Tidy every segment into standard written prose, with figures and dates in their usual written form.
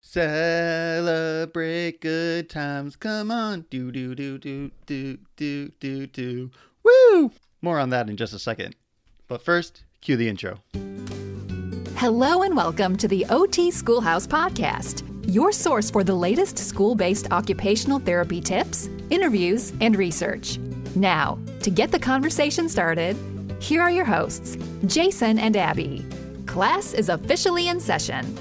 Celebrate good times. Come on. Do, do, do, do, do, do, do, do. Woo! More on that in just a second. But first, cue the intro. Hello and welcome to the OT Schoolhouse Podcast, your source for the latest school-based occupational therapy tips, interviews, and research. Now, to get the conversation started, here are your hosts, Jayson and Abby. Class is officially in session.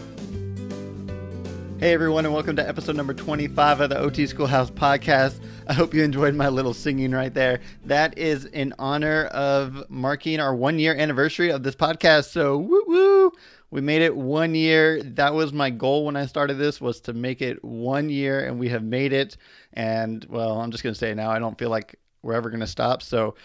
Hey everyone, and welcome to episode number 25 of the OT Schoolhouse Podcast. I hope you enjoyed my little singing right there. That is in honor of marking our 1 year anniversary of this podcast. So woo woo! We made it 1 year. That was my goal when I started this, was to make it 1 year, and we have made it. And well, I'm just going to say now, I don't feel like we're ever going to stop. So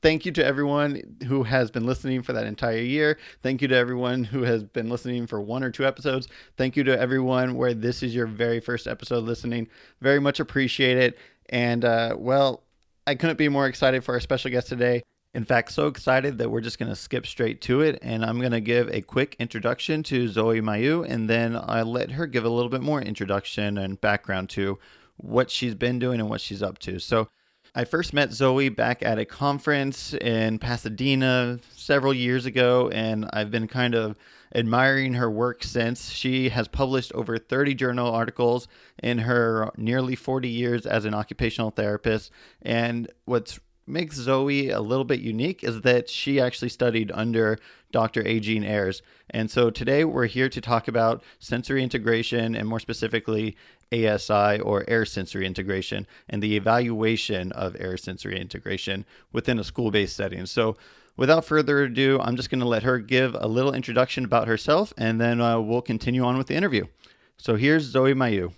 thank you to everyone who has been listening for that entire year. Thank you to everyone who has been listening for 1 or 2 episodes. Thank you to everyone where this is your very first episode listening. Very much appreciate it. And well, I couldn't be more excited for our special guest today. In fact, so excited that we're just going to skip straight to it. And I'm going to give a quick introduction to Zoe Mailloux, and then I'll let her give a little bit more introduction and background to what she's been doing and what she's up to. So I first met Zoe back at a conference in Pasadena several years ago, and I've been kind of admiring her work since. She has published over 30 journal articles in her nearly 40 years as an occupational therapist. And what makes Zoe a little bit unique is that she actually studied under Dr. Ayres. And so today we're here to talk about sensory integration, and more specifically ASI, or Ayres Sensory Integration, and the evaluation of Ayres Sensory Integration within a school-based setting. So without further ado, I'm just going to let her give a little introduction about herself, and then we'll continue on with the interview. So here's Zoe Mailloux.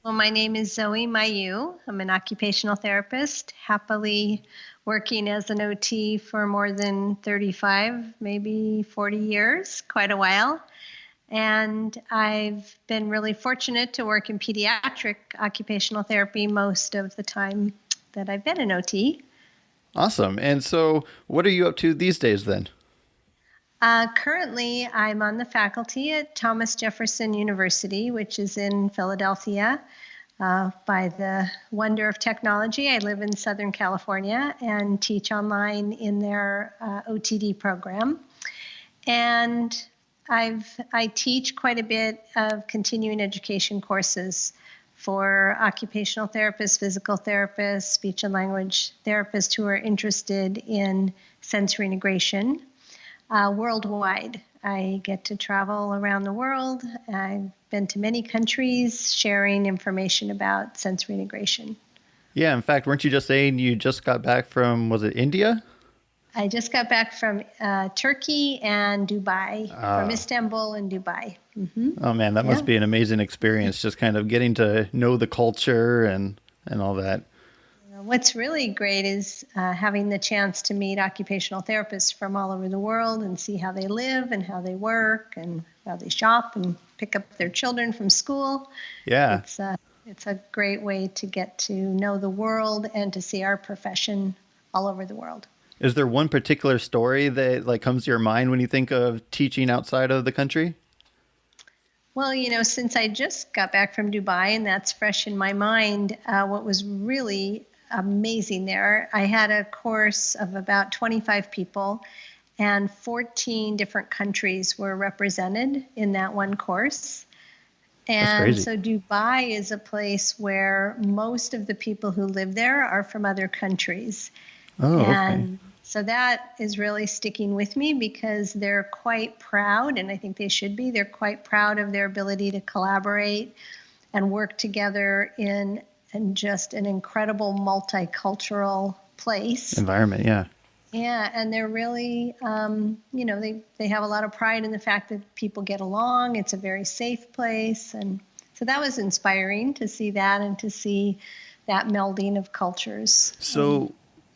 Well, my name is Zoe Mailloux. I'm an occupational therapist, happily working as an OT for more than 35, maybe 40 years, quite a while. And I've been really fortunate to work in pediatric occupational therapy most of the time that I've been an OT. Awesome. And so what are you up to these days then? Currently, I'm on the faculty at Jefferson University, which is in Philadelphia. By the wonder of technology, I live in Southern California and teach online in their OTD program. And I teach quite a bit of continuing education courses for occupational therapists, physical therapists, speech and language therapists who are interested in sensory integration worldwide. I get to travel around the world. I've been to many countries sharing information about sensory integration. Yeah, in fact, weren't you just saying you just got back from, was it India? I just got back from Turkey and Dubai, from Istanbul and Dubai. Mm-hmm. Oh man, that must be an amazing experience, just kind of getting to know the culture and all that. What's really great is having the chance to meet occupational therapists from all over the world and see how they live and how they work and how they shop and pick up their children from school. Yeah. It's a great way to get to know the world and to see our profession all over the world. Is there one particular story that comes to your mind when you think of teaching outside of the country? Well, since I just got back from Dubai and that's fresh in my mind, what was really amazing there, I had a course of about 25 people and 14 different countries were represented in that one course. And so Dubai is a place where most of the people who live there are from other countries. Oh, and okay. So that is really sticking with me because they're quite proud, and I think they should be. They're quite proud of their ability to collaborate and work together in just an incredible multicultural place. Environment, yeah. Yeah, and they're really, they have a lot of pride in the fact that people get along. It's a very safe place. And so that was inspiring to see that and to see that melding of cultures.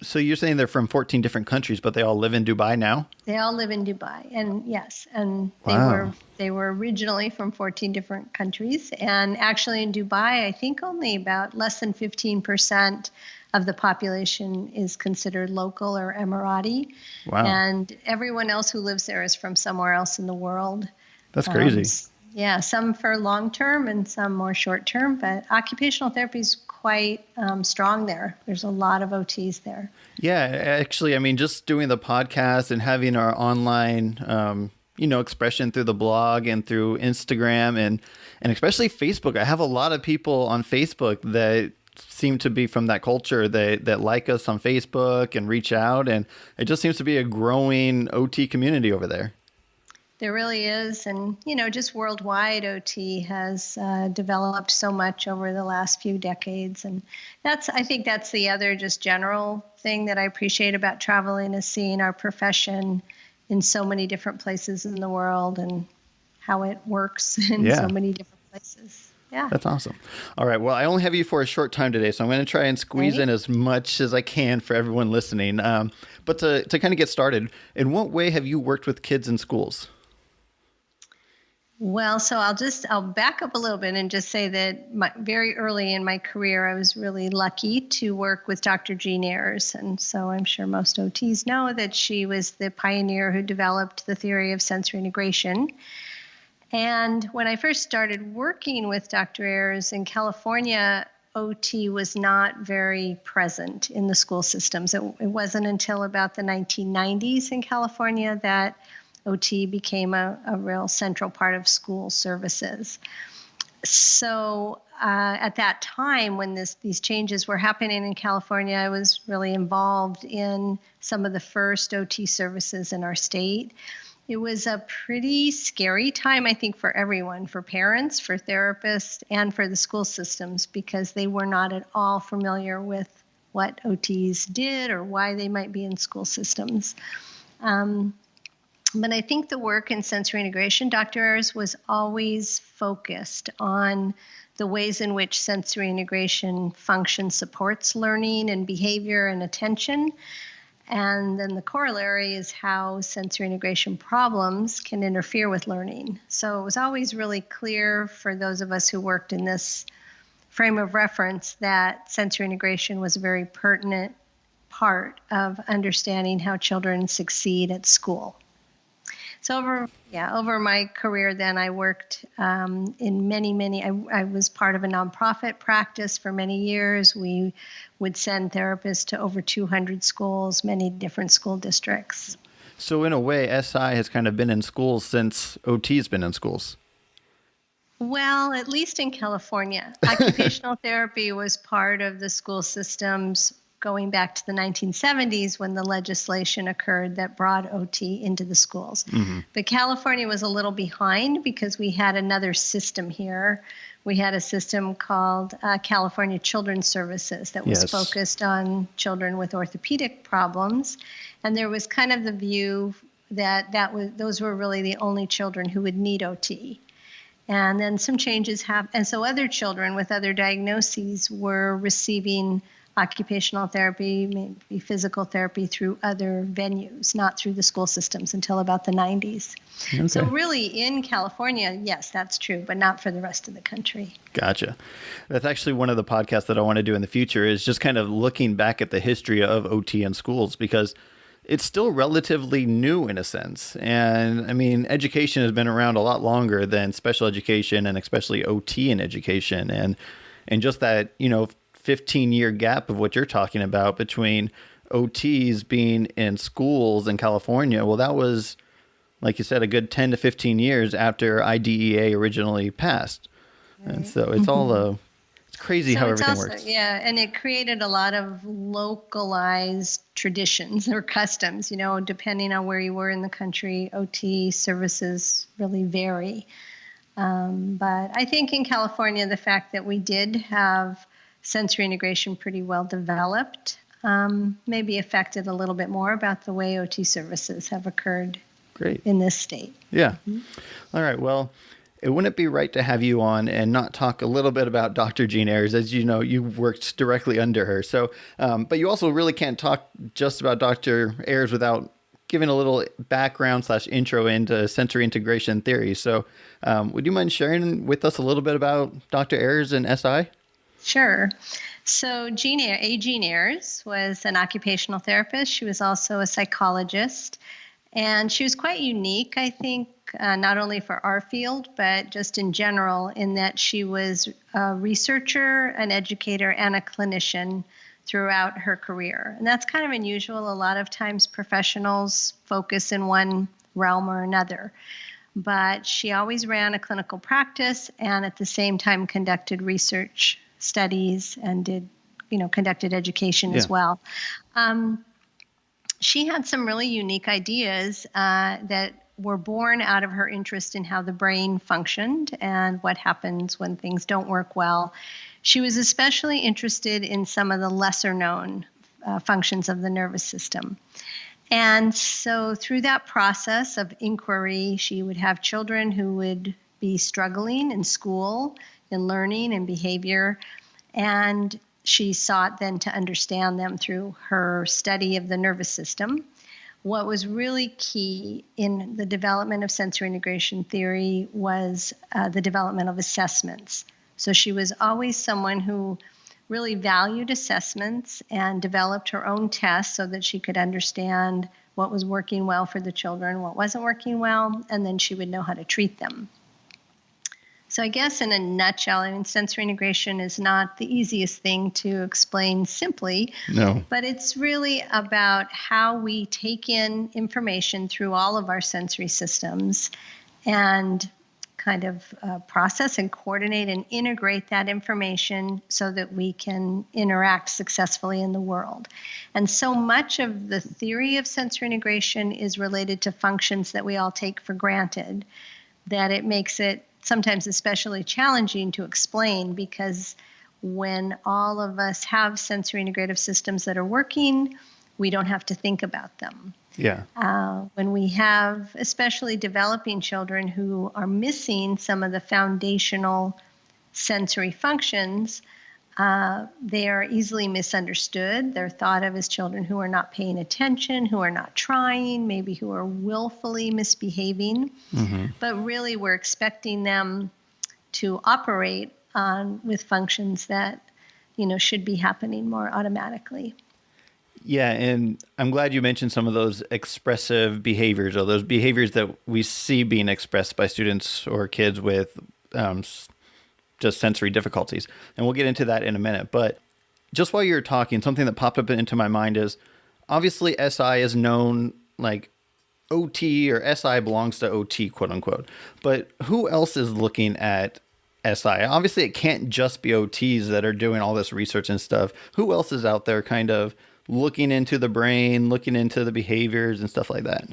So you're saying they're from 14 different countries, but they all live in Dubai now? They all live in Dubai, and yes, and Wow. they were originally from 14 different countries, and actually in Dubai, I think only about less than 15% of the population is considered local or Emirati. Wow. And everyone else who lives there is from somewhere else in the world. That's crazy. Yeah, some for long-term and some more short-term, but occupational therapy is quite strong there. There's a lot of OTs there. Yeah, actually, I mean, just doing the podcast and having our online, expression through the blog and through Instagram and especially Facebook. I have a lot of people on Facebook that seem to be from that culture that like us on Facebook and reach out. And it just seems to be a growing OT community over there. There really is. And, just worldwide, OT has developed so much over the last few decades. And I think that's the other just general thing that I appreciate about traveling is seeing our profession in so many different places in the world and how it works in so many different places. Yeah. That's awesome. All right. Well, I only have you for a short time today, so I'm going to try and squeeze in as much as I can for everyone listening. But to kind of get started, in what way have you worked with kids in schools? Well, so I'll back up a little bit and just say that very early in my career, I was really lucky to work with Dr. Jean Ayres. And so I'm sure most OTs know that she was the pioneer who developed the theory of sensory integration. And when I first started working with Dr. Ayres in California, OT was not very present in the school systems. It wasn't until about the 1990s in California that OT became a real central part of school services. So at that time, when these changes were happening in California, I was really involved in some of the first OT services in our state. It was a pretty scary time, I think, for everyone, for parents, for therapists, and for the school systems, because they were not at all familiar with what OTs did or why they might be in school systems. But I think the work in sensory integration, Dr. Ayres was always focused on the ways in which sensory integration function supports learning and behavior and attention. And then the corollary is how sensory integration problems can interfere with learning. So it was always really clear for those of us who worked in this frame of reference that sensory integration was a very pertinent part of understanding how children succeed at school. So over my career then, I worked in many, I was part of a nonprofit practice for many years. We would send therapists to over 200 schools, many different school districts. So in a way, SI has kind of been in schools since OT's been in schools. Well, at least in California. Occupational therapy was part of the school systems going back to the 1970s when the legislation occurred that brought OT into the schools. Mm-hmm. But California was a little behind because we had another system here. We had a system called California Children's Services that was focused on children with orthopedic problems. And there was kind of the view that those were really the only children who would need OT. And then some changes happened. And so other children with other diagnoses were receiving occupational therapy, maybe physical therapy through other venues, not through the school systems until about the 90s. Okay. So really in California, yes, that's true, but not for the rest of the country. Gotcha. That's actually one of the podcasts that I want to do in the future is just kind of looking back at the history of OT in schools, because it's still relatively new in a sense. And I mean, education has been around a lot longer than special education and especially OT in education. And just that, 15-year gap of what you're talking about between OTs being in schools in California. Well, that was, like you said, a good 10 to 15 years after IDEA originally passed. Right. And so it's all it's crazy how everything works. Yeah, and it created a lot of localized traditions or customs, depending on where you were in the country. OT services really vary. But I think in California, the fact that we did have sensory integration pretty well developed maybe affected a little bit more about the way OT services have occurred in this state. Yeah. Mm-hmm. All right. Well, it wouldn't be right to have you on and not talk a little bit about Dr. Jean Ayres. As you know, you worked directly under her. So, but you also really can't talk just about Dr. Ayres without giving a little background / intro into sensory integration theory. So would you mind sharing with us a little bit about Dr. Ayres and SI? Sure. So Jean Ayres was an occupational therapist. She was also a psychologist, and she was quite unique, I think, not only for our field, but just in general, in that she was a researcher, an educator, and a clinician throughout her career. And that's kind of unusual. A lot of times professionals focus in one realm or another. But she always ran a clinical practice and at the same time conducted research studies and conducted education as well. She had some really unique ideas that were born out of her interest in how the brain functioned and what happens when things don't work well. She was especially interested in some of the lesser known functions of the nervous system. And so through that process of inquiry, she would have children who would be struggling in school, in learning and behavior, and she sought then to understand them through her study of the nervous system. What was really key in the development of sensory integration theory was the development of assessments. So she was always someone who really valued assessments and developed her own tests so that she could understand what was working well for the children, what wasn't working well, and then she would know how to treat them. So I guess in a nutshell, sensory integration is not the easiest thing to explain simply. No. But it's really about how we take in information through all of our sensory systems and kind of process and coordinate and integrate that information so that we can interact successfully in the world. And so much of the theory of sensory integration is related to functions that we all take for granted, that it makes it sometimes especially challenging to explain, because when all of us have sensory integrative systems that are working, we don't have to think about them. Yeah. When we have especially developing children who are missing some of the foundational sensory functions, they are easily misunderstood. They're thought of as children who are not paying attention, who are not trying, maybe who are willfully misbehaving. Mm-hmm. But really, we're expecting them to operate with functions that, should be happening more automatically. Yeah, and I'm glad you mentioned some of those expressive behaviors, or those behaviors that we see being expressed by students or kids with just sensory difficulties. And we'll get into that in a minute. But just while you're talking, something that popped up into my mind is, obviously SI is known, like OT or SI belongs to OT, quote unquote. But who else is looking at SI? Obviously, it can't just be OTs that are doing all this research and stuff. Who else is out there kind of looking into the brain, looking into the behaviors and stuff like that?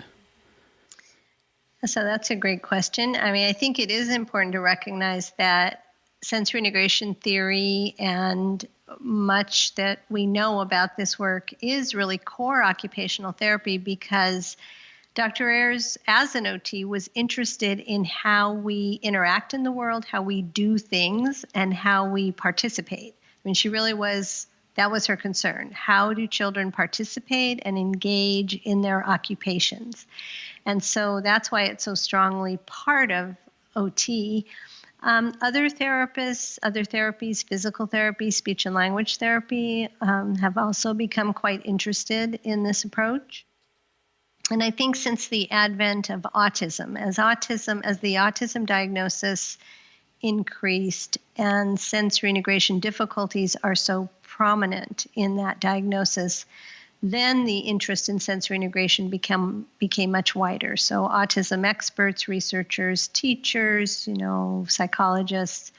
So that's a great question. I think it is important to recognize that sensory integration theory and much that we know about this work is really core occupational therapy, because Dr. Ayres, as an OT, was interested in how we interact in the world, how we do things, and how we participate. She really was, that was her concern. How do children participate and engage in their occupations? And so that's why it's so strongly part of OT. Other therapies, physical therapy, speech and language therapy, have also become quite interested in this approach. And I think since the advent of autism, as the autism diagnosis increased and sensory integration difficulties are so prominent in that diagnosis, then the interest in sensory integration became much wider. So autism experts, researchers, teachers, psychologists,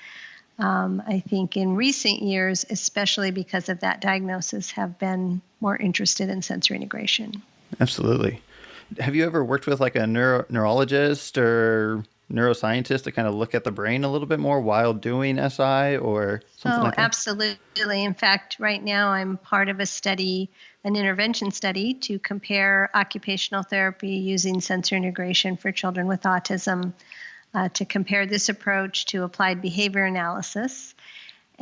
I think in recent years, especially because of that diagnosis, have been more interested in sensory integration. Absolutely. Have you ever worked with like a neurologist or neuroscientist to kind of look at the brain a little bit more while doing SI or something like that? Absolutely. In fact, right now I'm part of an intervention study to compare occupational therapy using sensory integration for children with autism, to compare this approach to applied behavior analysis.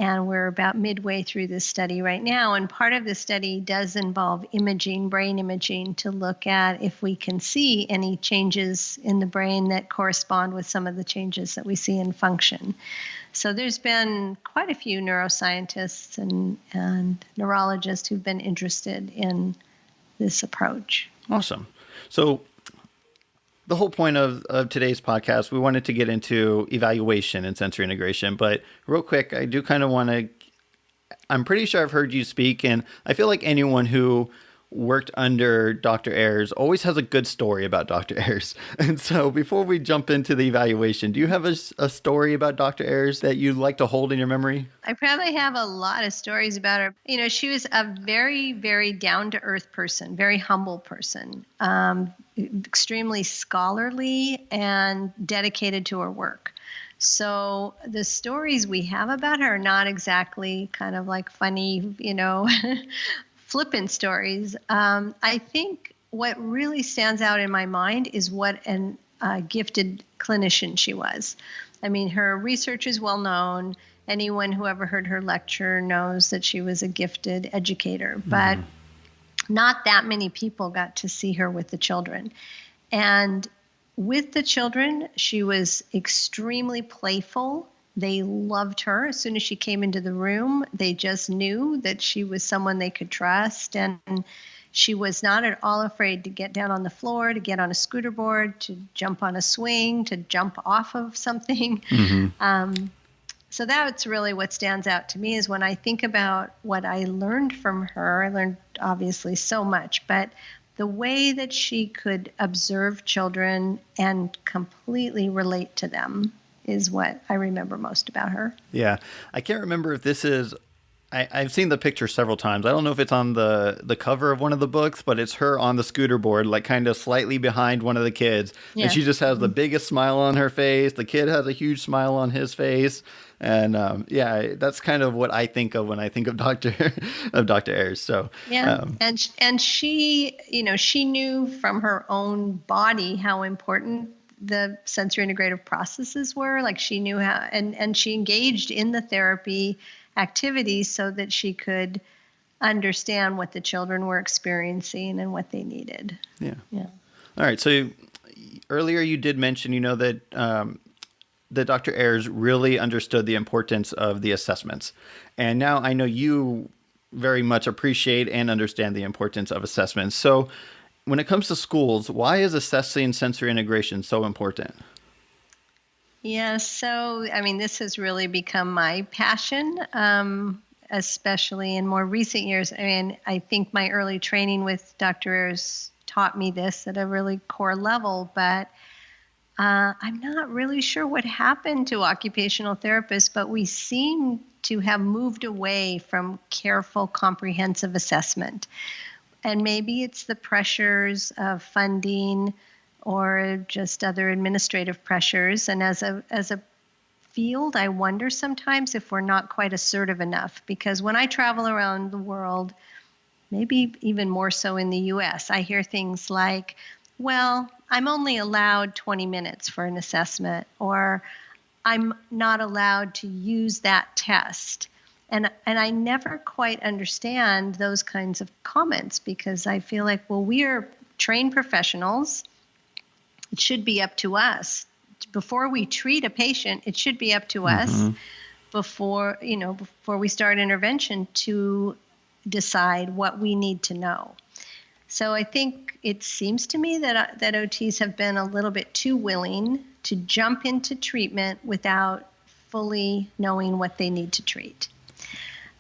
And we're about midway through this study right now. And part of this study does involve imaging, brain imaging, to look at if we can see any changes in the brain that correspond with some of the changes that we see in function. So there's been quite a few neuroscientists and neurologists who've been interested in this approach. Awesome. So the whole point of today's podcast, we wanted to get into evaluation and sensory integration. But real quick, I do kind of want to, I'm pretty sure I've heard you speak, and I feel like anyone who worked under Dr. Ayres always has a good story about Dr. Ayres. And so before we jump into the evaluation, do you have a story about Dr. Ayres that you'd like to hold in your memory? I probably have a lot of stories about her. You know, she was a very, very down-to-earth person, very humble person, extremely scholarly and dedicated to her work. So the stories we have about her are not exactly kind of like funny, flippant stories. I think what really stands out in my mind is what a gifted clinician she was. I mean, her research is well known. Anyone who ever heard her lecture knows that she was a gifted educator, but not that many people got to see her with the children. And with the children, she was extremely playful. They loved her. As soon as she came into the room, they just knew that she was someone they could trust. And she was not at all afraid to get down on the floor, to get on a scooter board, to jump on a swing, to jump off of something. So that's really what stands out to me is when I think about what I learned from her. I learned obviously so much, but the way that she could observe children and completely relate to them is what I remember most about her. Yeah. I can't remember if this is, I've seen the picture several times. I don't know if it's on the cover of one of the books, but it's her on the scooter board, like kind of slightly behind one of the kids. Yeah. And she just has the biggest smile on her face. The kid has a huge smile on his face. And that's kind of what I think of when I think of Dr. Ayres. So and she, she knew from her own body how important the sensory integrative processes were. Like she knew how, and she engaged in the therapy activities so that she could understand what the children were experiencing and what they needed. Yeah. All right. So earlier you did mention, that Dr. Ayres really understood the importance of the assessments. And now I know you very much appreciate and understand the importance of assessments. So when it comes to schools, why is assessing sensory integration so important? Yeah, so, this has really become my passion, especially in more recent years. I think my early training with Dr. Ayres taught me this at a really core level, but I'm not really sure what happened to occupational therapists, but we seem to have moved away from careful, comprehensive assessment. And maybe it's the pressures of funding or just other administrative pressures. And as a field, I wonder sometimes if we're not quite assertive enough, because when I travel around the world, maybe even more so in the US, I hear things like, well, I'm only allowed 20 minutes for an assessment, or I'm not allowed to use that test. And I never quite understand those kinds of comments, because I feel like, well, we are trained professionals. It should be up to us. Before we treat a patient, it should be up to us before we start intervention to decide what we need to know. So I think it seems to me that OTs have been a little bit too willing to jump into treatment without fully knowing what they need to treat.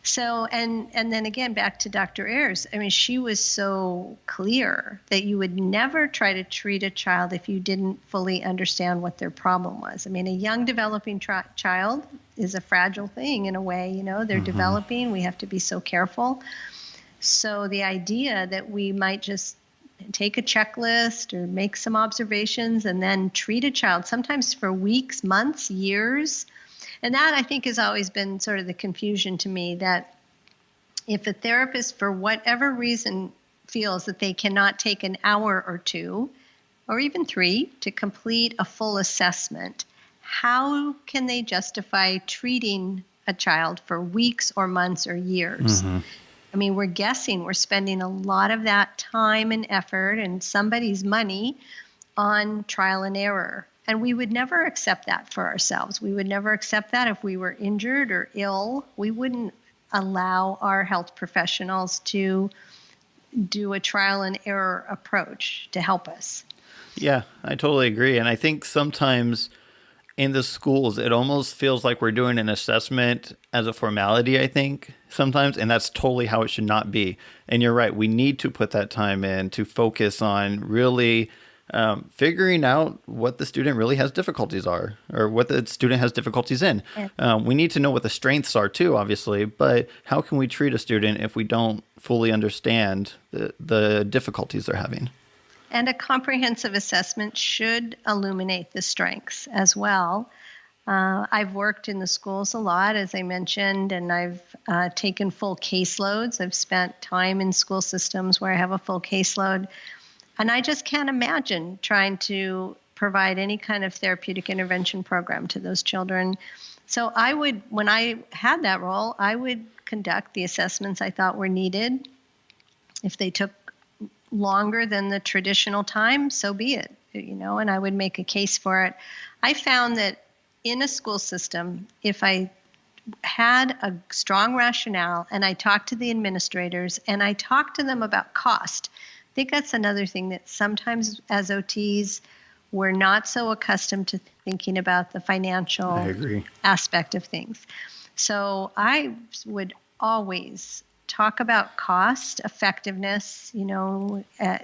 So, and then again, back to Dr. Ayres, she was so clear that you would never try to treat a child if you didn't fully understand what their problem was. A young developing child is a fragile thing in a way, they're developing. We have to be so careful. So the idea that we might just take a checklist or make some observations and then treat a child, sometimes for weeks, months, years. And that, I think, has always been sort of the confusion to me, that if a therapist, for whatever reason, feels that they cannot take an hour or two, or even 3, to complete a full assessment, how can they justify treating a child for weeks or months or years? We're guessing. We're spending a lot of that time and effort and somebody's money on trial and error. And we would never accept that for ourselves. We would never accept that if we were injured or ill. We wouldn't allow our health professionals to do a trial and error approach to help us. Yeah, I totally agree. And I think sometimes in the schools, it almost feels like we're doing an assessment as a formality, I think, sometimes. And that's totally how it should not be. And you're right. We need to put that time in to focus on really figuring out what the student really has difficulties are, or what the student has difficulties in. Yeah. We need to know what the strengths are too, obviously, but how can we treat a student if we don't fully understand the difficulties they're having? And a comprehensive assessment should illuminate the strengths as well. I've worked in the schools a lot, as I mentioned, and I've taken full caseloads. I've spent time in school systems where I have a full caseload. And I just can't imagine trying to provide any kind of therapeutic intervention program to those children. So when I had that role, I would conduct the assessments I thought were needed. If they took longer than the traditional time, so be it, and I would make a case for it. I found that in a school system, if I had a strong rationale and I talked to the administrators and I talked to them about cost, I think that's another thing that sometimes as OTs, we're not so accustomed to thinking about the financial aspect of things. So I would always talk about cost effectiveness,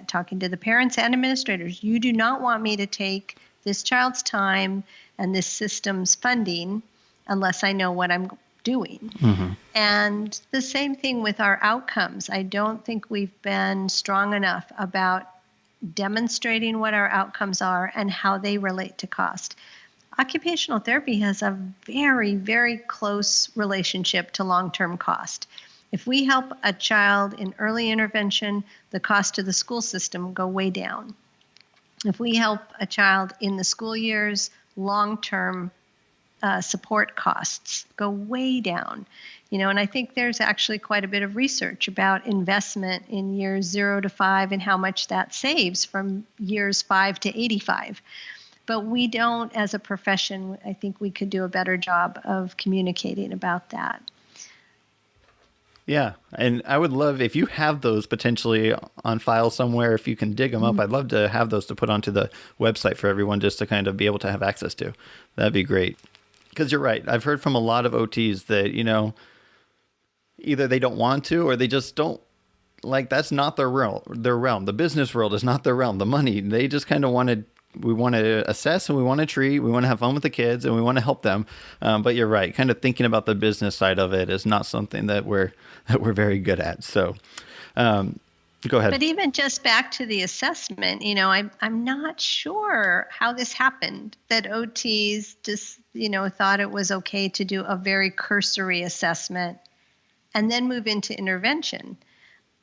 talking to the parents and administrators. You do not want me to take this child's time and this system's funding unless I know what I'm doing. Mm-hmm. And the same thing with our outcomes. I don't think we've been strong enough about demonstrating what our outcomes are and how they relate to cost. Occupational therapy has a very, very close relationship to long-term cost. If we help a child in early intervention, the cost to the school system go way down. If we help a child in the school years, long-term support costs go way down. And I think there's actually quite a bit of research about investment in years 0 to 5 and how much that saves from years 5 to 85. But we don't, as a profession, I think we could do a better job of communicating about that. Yeah. And I would love if you have those potentially on file somewhere, if you can dig them up, I'd love to have those to put onto the website for everyone just to kind of be able to have access to. That'd be great. Because you're right. I've heard from a lot of OTs that, either they don't want to or they just don't, like, that's not their realm. The business world is not their realm. The money, they just kind of we want to assess and we want to treat, we want to have fun with the kids and we want to help them. But you're right. Kind of thinking about the business side of it is not something that we're very good at. So go ahead. But even just back to the assessment, I'm not sure how this happened, that OTs just, thought it was okay to do a very cursory assessment and then move into intervention.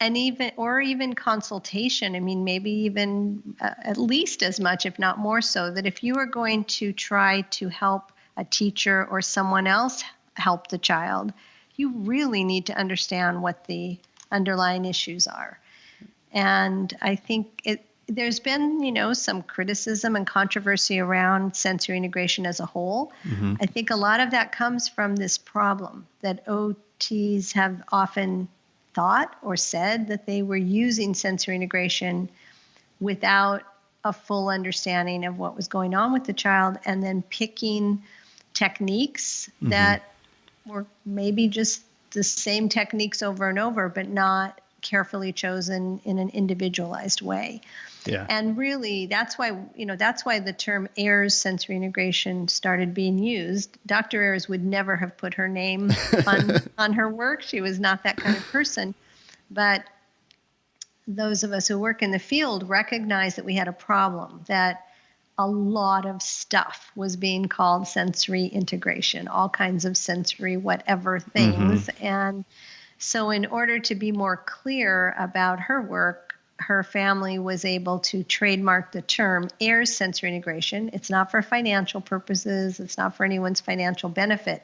And even consultation. I mean, maybe even at least as much, if not more so, that if you are going to try to help a teacher or someone else help the child, you really need to understand what the underlying issues are. And I think there's been, some criticism and controversy around sensory integration as a whole. Mm-hmm. I think a lot of that comes from this problem that OTs have often thought or said that they were using sensory integration without a full understanding of what was going on with the child, and then picking techniques that were maybe just the same techniques over and over, but not carefully chosen in an individualized way. Yeah. And really, that's why the term Ayres Sensory Integration started being used. Dr. Ayres would never have put her name on her work. She was not that kind of person. But those of us who work in the field recognize that we had a problem, that a lot of stuff was being called sensory integration, all kinds of sensory whatever things. Mm-hmm. And so in order to be more clear about her work, her family was able to trademark the term Ayres Sensory Integration. It's not for financial purposes. It's not for anyone's financial benefit.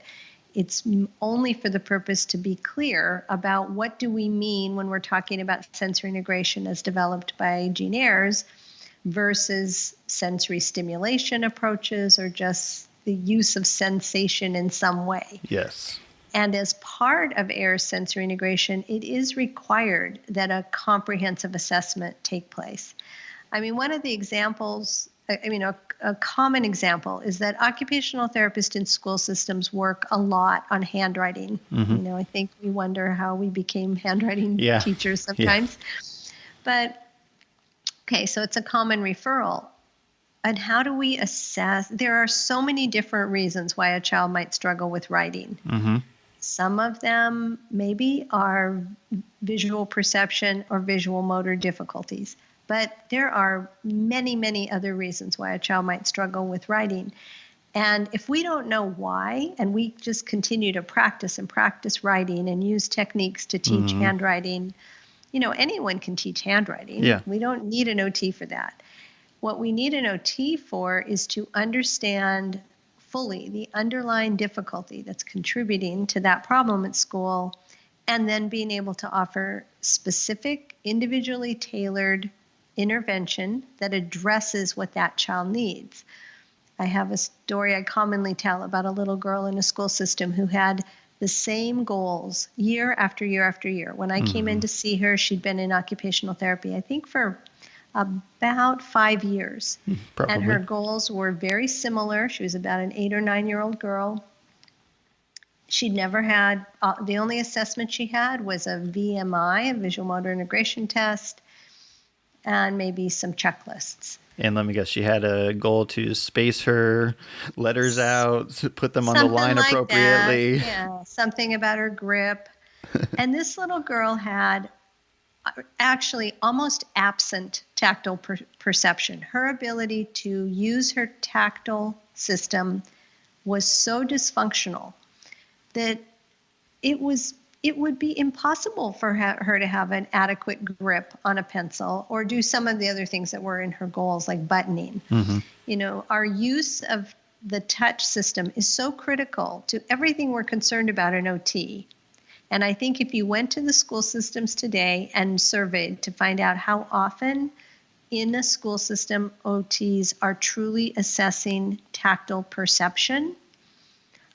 It's only for the purpose to be clear about what do we mean when we're talking about sensory integration as developed by Jean Ayres versus sensory stimulation approaches or just the use of sensation in some way. Yes. And as part of Ayres Sensory Integration, it is required that a comprehensive assessment take place. I mean, one of the examples, a common example is that occupational therapists in school systems work a lot on handwriting. I think we wonder how we became handwriting teachers sometimes. But, okay, so it's a common referral. And how do we assess? There are so many different reasons why a child might struggle with writing. Some of them maybe are visual perception or visual motor difficulties. But there are many, many other reasons why a child might struggle with writing. And if we don't know why, and we just continue to practice writing and use techniques to teach handwriting, anyone can teach handwriting. Yeah. We don't need an OT for that. What we need an OT for is to understand fully the underlying difficulty that's contributing to that problem at school, and then being able to offer specific, individually tailored intervention that addresses what that child needs. I have a story I commonly tell about a little girl in a school system who had the same goals year after year after year. When I came in to see her, she'd been in occupational therapy, I think for about 5 years. Probably. And her goals were very similar. She was about an 8 or 9-year-old girl. She'd never had, the only assessment she had was a VMI, a visual motor integration test, and maybe some checklists. And let me guess, she had a goal to space her letters out, put them on the line like appropriately. Yeah, something about her grip. And this little girl had actually almost absent tactile perception. Her ability to use her tactile system was so dysfunctional that it would be impossible for her to have an adequate grip on a pencil or do some of the other things that were in her goals, like buttoning. Our use of the touch system is so critical to everything we're concerned about in OT. And I think if you went to the school systems today and surveyed to find out how often in a school system OTs are truly assessing tactile perception,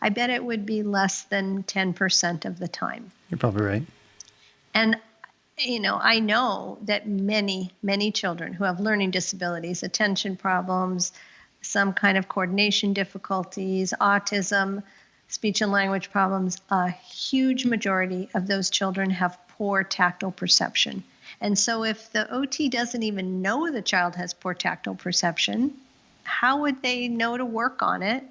I bet it would be less than 10% of the time. You're probably right. And, I know that many, many children who have learning disabilities, attention problems, some kind of coordination difficulties, autism, speech and language problems, a huge majority of those children have poor tactile perception. And so if the OT doesn't even know the child has poor tactile perception, how would they know to work on it?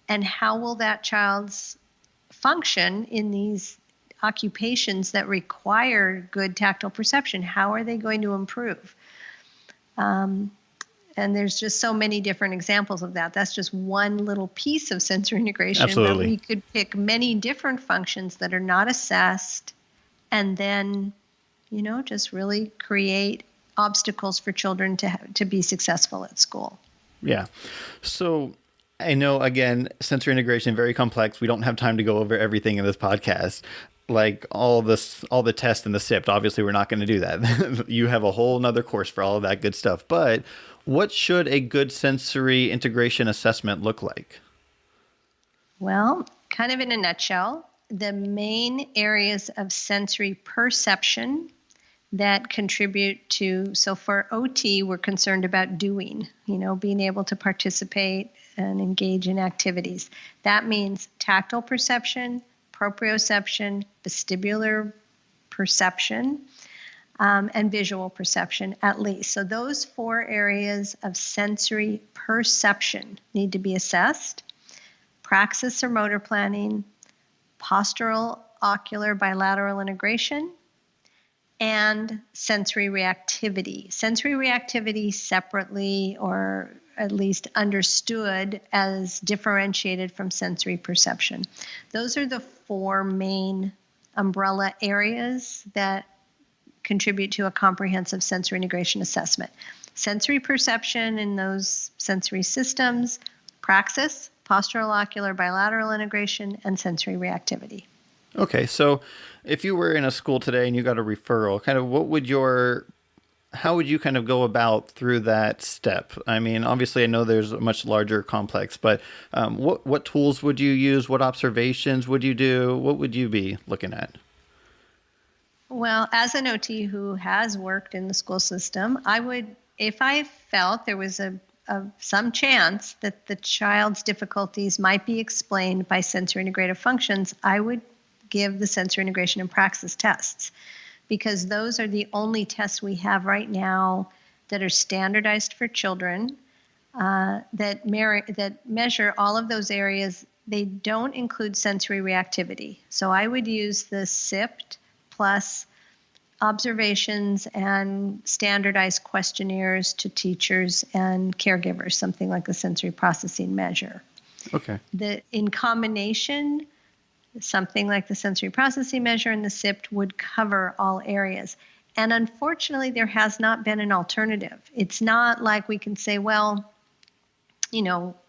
And how will that child's function in these occupations that require good tactile perception? How are they going to improve? And there's just so many different examples of that. That's just one little piece of sensory integration. Absolutely. But we could pick many different functions that are not assessed and then, just really create obstacles for children to be successful at school. Yeah. So I know, again, sensory integration, very complex. We don't have time to go over everything in this podcast. Like all the tests and the SIPT, obviously we're not going to do that. You have a whole nother course for all of that good stuff. But what should a good sensory integration assessment look like? Well, kind of in a nutshell, the main areas of sensory perception that contribute to, so for OT, we're concerned about doing, being able to participate and engage in activities. That means tactile perception, proprioception, vestibular perception, and visual perception at least. So those 4 areas of sensory perception need to be assessed. Praxis or motor planning, postural ocular bilateral integration, and sensory reactivity. Sensory reactivity separately, or at least understood as differentiated from sensory perception. Those are the 4 main umbrella areas that contribute to a comprehensive sensory integration assessment. Sensory perception in those sensory systems, praxis, postural ocular bilateral integration, and sensory reactivity. Okay, so if you were in a school today and you got a referral, kind of how would you kind of go about through that step? I mean, obviously I know there's a much larger complex, but what tools would you use? What observations would you do? What would you be looking at? Well, as an OT who has worked in the school system, I would if I felt there was some chance that the child's difficulties might be explained by sensory integrative functions, I would give the sensory integration and praxis tests, because those are the only tests we have right now that are standardized for children, that measure all of those areas. They don't include sensory reactivity. So I would use the SIPT plus observations and standardized questionnaires to teachers and caregivers, something like the sensory processing measure. Okay. In combination, something like the sensory processing measure and the SIPT would cover all areas. And unfortunately, there has not been an alternative. It's not like we can say, well,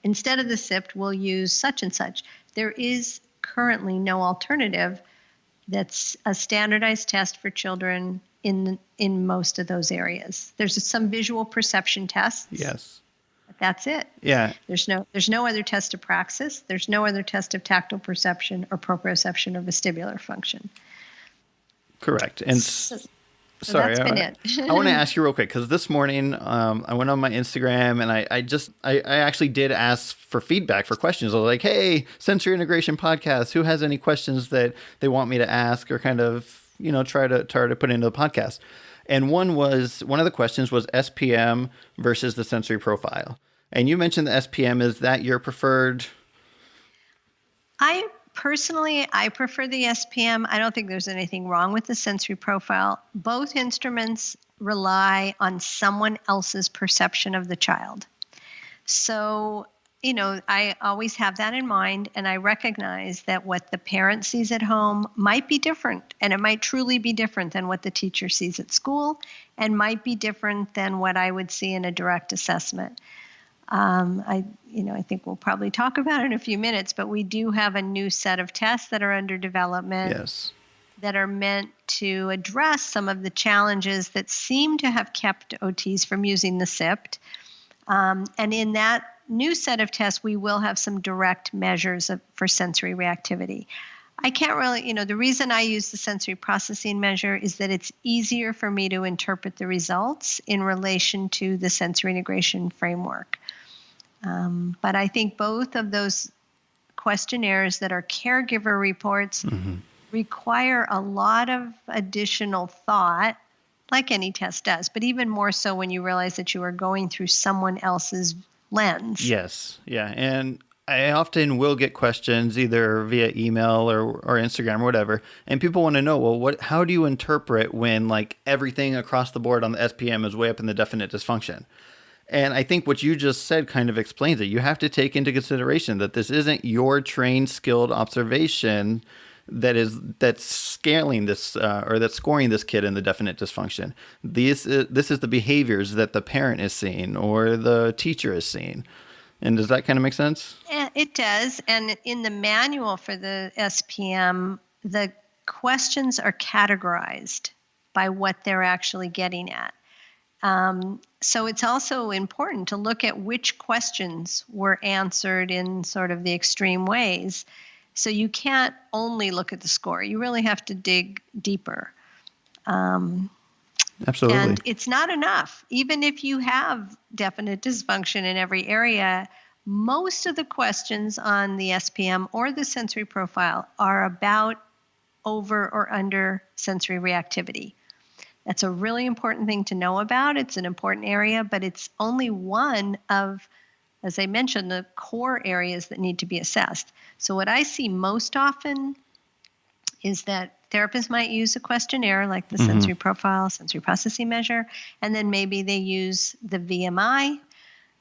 instead of the SIPT, we'll use such and such. There is currently no alternative that's a standardized test for children in most of those areas. There's some visual perception tests. Yes. But that's it. Yeah. There's no other test of praxis. There's no other test of tactile perception or proprioception or vestibular function. Correct. And sorry, that's been it. I want to ask you real quick, because this morning I went on my Instagram and I actually did ask for feedback, for questions. I was like, hey, Sensory Integration Podcast, who has any questions that they want me to ask or kind of, try to put into the podcast? And one of the questions was SPM versus the sensory profile. And you mentioned the SPM. Is that your preferred? Personally, I prefer the SPM. I don't think there's anything wrong with the sensory profile. Both instruments rely on someone else's perception of the child. So, I always have that in mind, and I recognize that what the parent sees at home might be different, and it might truly be different than what the teacher sees at school, and might be different than what I would see in a direct assessment. I think we'll probably talk about it in a few minutes, but we do have a new set of tests that are under development. Yes. That are meant to address some of the challenges that seem to have kept OTs from using the SIPT. And in that new set of tests, we will have some direct measures for sensory reactivity. I can't really, the reason I use the sensory processing measure is that it's easier for me to interpret the results in relation to the sensory integration framework. But I think both of those questionnaires that are caregiver reports require a lot of additional thought, like any test does, but even more so when you realize that you are going through someone else's lens. Yes. Yeah. And I often will get questions either via email or Instagram or whatever, and people want to know, well, how do you interpret when everything across the board on the SPM is way up in the definite dysfunction? And I think what you just said kind of explains it. You have to take into consideration that this isn't your trained, skilled observation that's scaling this or that's scoring this kid in the definite dysfunction. This is the behaviors that the parent is seeing or the teacher is seeing. And does that kind of make sense? Yeah, it does. And in the manual for the SPM, the questions are categorized by what they're actually getting at. So it's also important to look at which questions were answered in sort of the extreme ways. So you can't only look at the score. You really have to dig deeper. Absolutely. And it's not enough. Even if you have definite dysfunction in every area, most of the questions on the SPM or the sensory profile are about over or under sensory reactivity. That's a really important thing to know about. It's an important area, but it's only one of, as I mentioned, the core areas that need to be assessed. So what I see most often is that therapists might use a questionnaire like the sensory profile, sensory processing measure, and then maybe they use the VMI,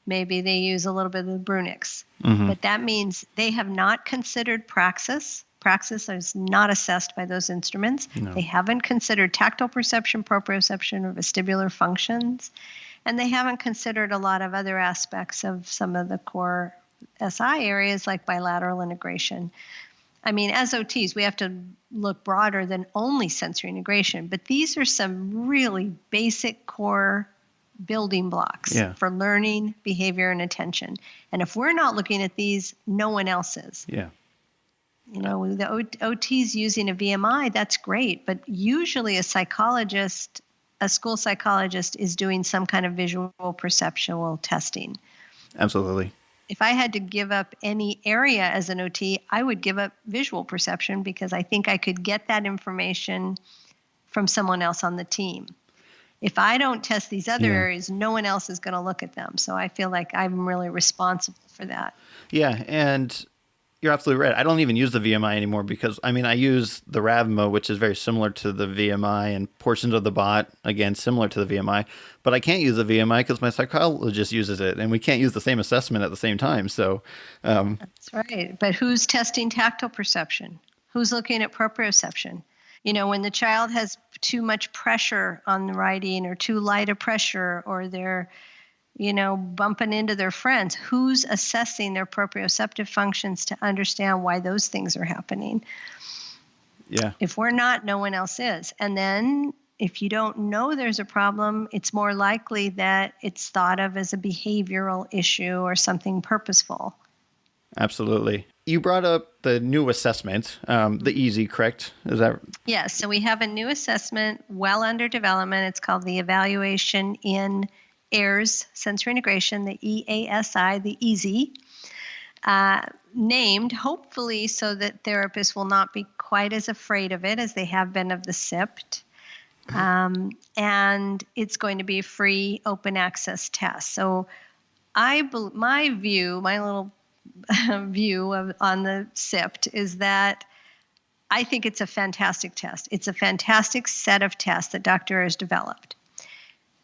maybe they use a little bit of the Brunics. But that means they have not considered praxis. Praxis is not assessed by those instruments. No. They haven't considered tactile perception, proprioception, or vestibular functions. And they haven't considered a lot of other aspects of some of the core SI areas like bilateral integration. I mean, as OTs, we have to look broader than only sensory integration, but these are some really basic core building blocks for learning, behavior, and attention. And if we're not looking at these, no one else is. Yeah. You know, the OTs using a VMI, that's great, but usually a psychologist a school psychologist is doing some kind of visual perceptual testing. Absolutely. If I had to give up any area as an OT, I would give up visual perception because I think I could get that information from someone else on the team. If I don't test these other areas, no one else is going to look at them. So I feel like I'm really responsible for that. Yeah, and you're absolutely right. I don't even use the VMI anymore because, I use the RAVMO, which is very similar to the VMI, and portions of the bot, again, similar to the VMI. But I can't use the VMI because my psychologist uses it, and we can't use the same assessment at the same time. So that's right. But who's testing tactile perception? Who's looking at proprioception? When the child has too much pressure on the writing or too light a pressure, or they're bumping into their friends, who's assessing their proprioceptive functions to understand why those things are happening? Yeah. If we're not, no one else is. And then if you don't know there's a problem, it's more likely that it's thought of as a behavioral issue or something purposeful. Absolutely. You brought up the new assessment, the EASY, correct? Is that? Yes. So we have a new assessment well under development. It's called the Evaluation in Ayres Sensory Integration, the EASI, the EASY, named hopefully so that therapists will not be quite as afraid of it as they have been of the SIPT. And it's going to be a free open access test. So my little view on the SIPT is that I think it's a fantastic test. It's a fantastic set of tests that Dr. Ayres developed.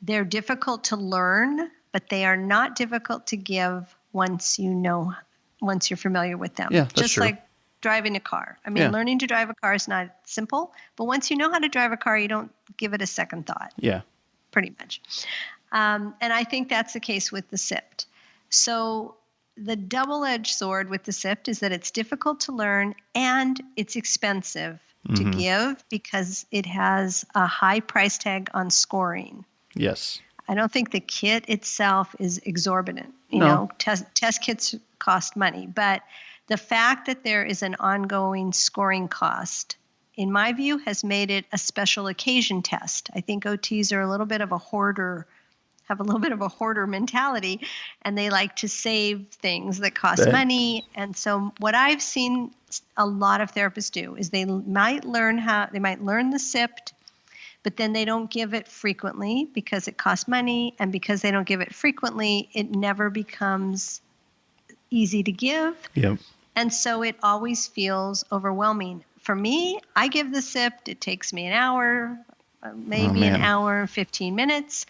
They're difficult to learn, but they are not difficult to give once you're familiar with them. Yeah, that's Just true. like driving a car. Learning to drive a car is not simple, but once you know how to drive a car, you don't give it a second thought. Yeah. Pretty much. And I think that's the case with the SIPT. So the double-edged sword with the SIPT is that it's difficult to learn and it's expensive to give because it has a high price tag on scoring. Yes. I don't think the kit itself is exorbitant. Test kits cost money, but the fact that there is an ongoing scoring cost, in my view, has made it a special occasion test. I think OTs are a little bit of a hoarder mentality, and they like to save things that cost money. And so what I've seen a lot of therapists do is they might learn the SIPT, but then they don't give it frequently because it costs money. And because they don't give it frequently, it never becomes easy to give. Yep. And so it always feels overwhelming. For me, I give the SIPT. It takes me an hour, maybe an hour and 15 minutes.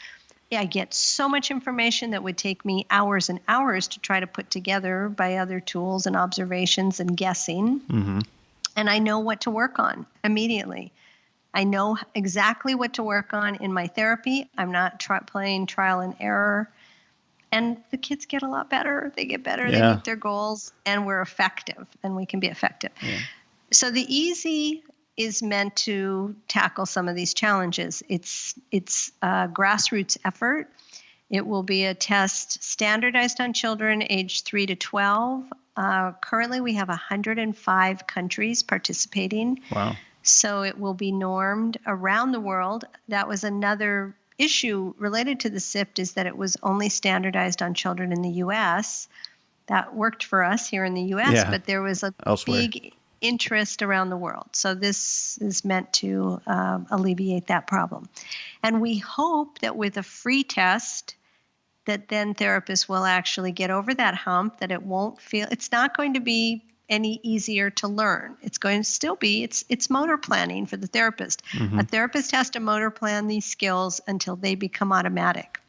I get so much information that would take me hours and hours to try to put together by other tools and observations and guessing. Mm-hmm. And I know what to work on immediately. I know exactly what to work on in my therapy. I'm not playing trial and error. And the kids get a lot better. They get better. They meet their goals. And we're effective. And we can be effective. Yeah. So the EASY is meant to tackle some of these challenges. It's a grassroots effort. It will be a test standardized on children aged 3 to 12. Currently, we have 105 countries participating. Wow. So it will be normed around the world. That was another issue related to the SIPT, is that it was only standardized on children in the U.S. That worked for us here in the U.S., but there was a big interest around the world. So this is meant to alleviate that problem. And we hope that with a free test, that then therapists will actually get over that hump, that it's not going to be any easier to learn. It's going to still be, it's motor planning for the therapist. Mm-hmm. A therapist has to motor plan these skills until they become automatic.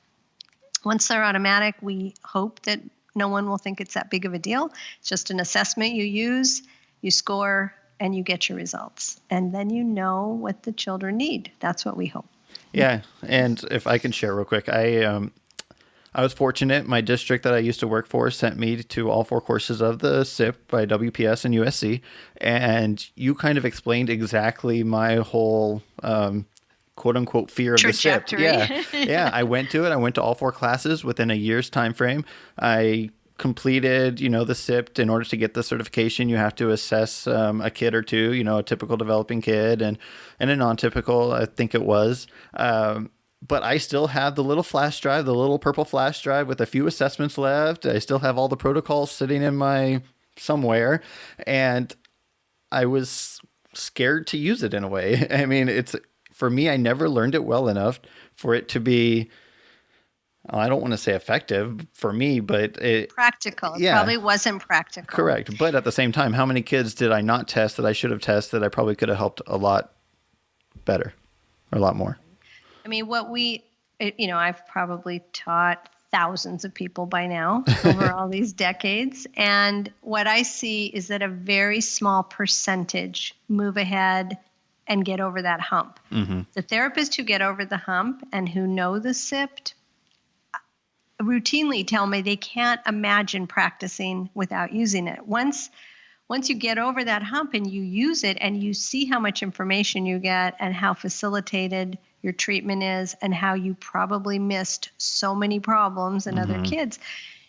Once they're automatic, we hope that no one will think it's that big of a deal. It's just an assessment you use, you score, and you get your results. And then you know what the children need. That's what we hope. Yeah, and if I can share real quick, I was fortunate. My district that I used to work for sent me to all 4 courses of the SIP by WPS and USC. And you kind of explained exactly my whole quote unquote fear of the SIP. Yeah. I went to it. I went to all 4 classes within a year's time frame. I completed, the SIPT. In order to get the certification, you have to assess a kid or two, a typical developing kid and a non-typical, I think it was. but I still have the little flash drive, the little purple flash drive with a few assessments left. I still have all the protocols sitting in my somewhere. And I was scared to use it in a way. I mean, for me, I never learned it well enough for it to be, I don't want to say effective for me, but practical. It yeah, probably wasn't practical. Correct. But at the same time, how many kids did I not test that I should have tested? I probably could have helped a lot better or a lot more. I mean, I've probably taught thousands of people by now over all these decades. And what I see is that a very small percentage move ahead and get over that hump. Mm-hmm. The therapists who get over the hump and who know the SIPT routinely tell me they can't imagine practicing without using it. Once you get over that hump and you use it and you see how much information you get and how facilitated your treatment is and how you probably missed so many problems in other kids,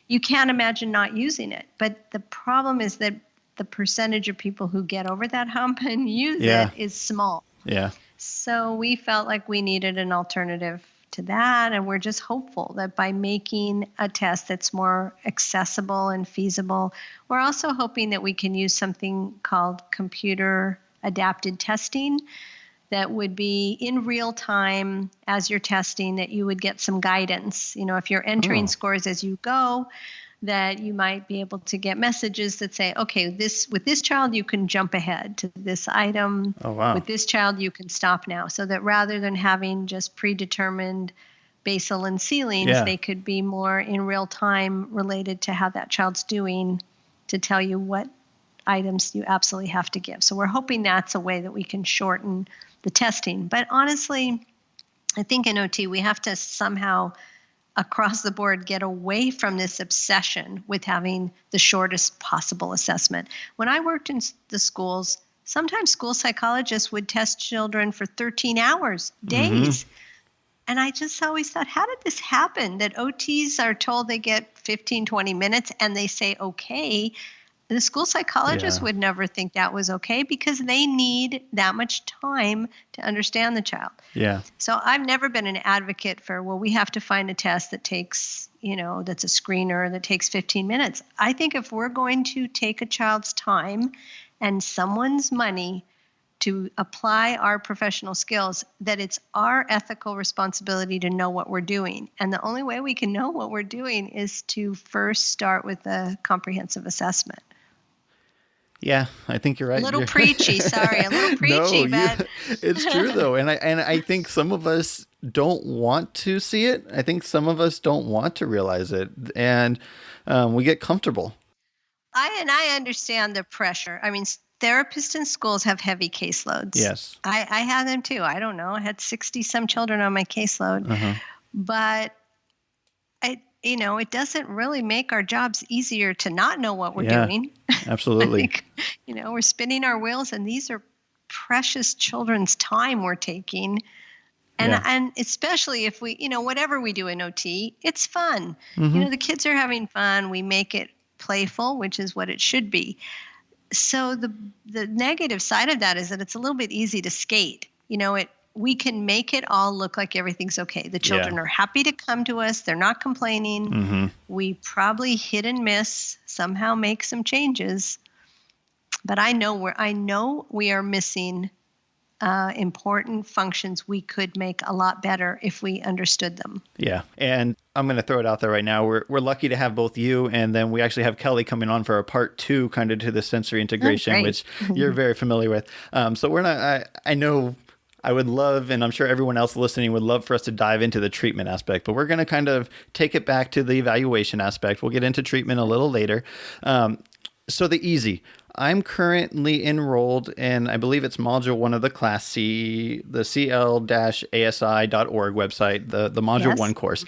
you can't imagine not using it. But the problem is that the percentage of people who get over that hump and use it is small. Yeah. So we felt like we needed an alternative to that. And we're just hopeful that by making a test that's more accessible and feasible, we're also hoping that we can use something called computer adapted testing that would be in real time as you're testing, that you would get some guidance. You know, if you're entering scores as you go, that you might be able to get messages that say, okay, with this child, you can jump ahead to this item. Oh, wow. With this child, you can stop now. So that rather than having just predetermined basal and ceilings, they could be more in real time related to how that child's doing to tell you what items you absolutely have to give. So we're hoping that's a way that we can shorten the testing. But honestly, I think in OT, we have to somehow across the board get away from this obsession with having the shortest possible assessment. When I worked in the schools, sometimes school psychologists would test children for 13 hours, days. And I just always thought, how did this happen? That OTs are told they get 15, 20 minutes and they say, okay. The school psychologist would never think that was okay because they need that much time to understand the child. Yeah. So I've never been an advocate for, well, we have to find a test that takes, that's a screener that takes 15 minutes. I think if we're going to take a child's time and someone's money to apply our professional skills, that it's our ethical responsibility to know what we're doing. And the only way we can know what we're doing is to first start with a comprehensive assessment. Yeah, I think you're right. A little preachy, sorry, a little preachy, but it's true though, and I think some of us don't want to see it. I think some of us don't want to realize it, and we get comfortable. I understand the pressure. I mean, therapists in schools have heavy caseloads. Yes, I have them too. I don't know. I had 60 some children on my caseload, but it doesn't really make our jobs easier to not know what we're doing. Absolutely. We're spinning our wheels, and these are precious children's time we're taking. And especially if we, whatever we do in OT, it's fun. The kids are having fun. We make it playful, which is what it should be. So the negative side of that is that it's a little bit easy to skate. We can make it all look like everything's okay. The children are happy to come to us. They're not complaining. We probably hit and miss, somehow make some changes. But I know we are missing important functions we could make a lot better if we understood them. Yeah. And I'm going to throw it out there right now. We're lucky to have both you, and then we actually have Kelly coming on for a part 2 kind of to the sensory integration, which you're very familiar with. So we're not, I know I would love, and I'm sure everyone else listening would love for us to dive into the treatment aspect, but we're going to kind of take it back to the evaluation aspect. We'll get into treatment a little later. So the easy. I'm currently enrolled in, I believe it's module 1 of the Class C, the cl-asi.org website, the module 1 course.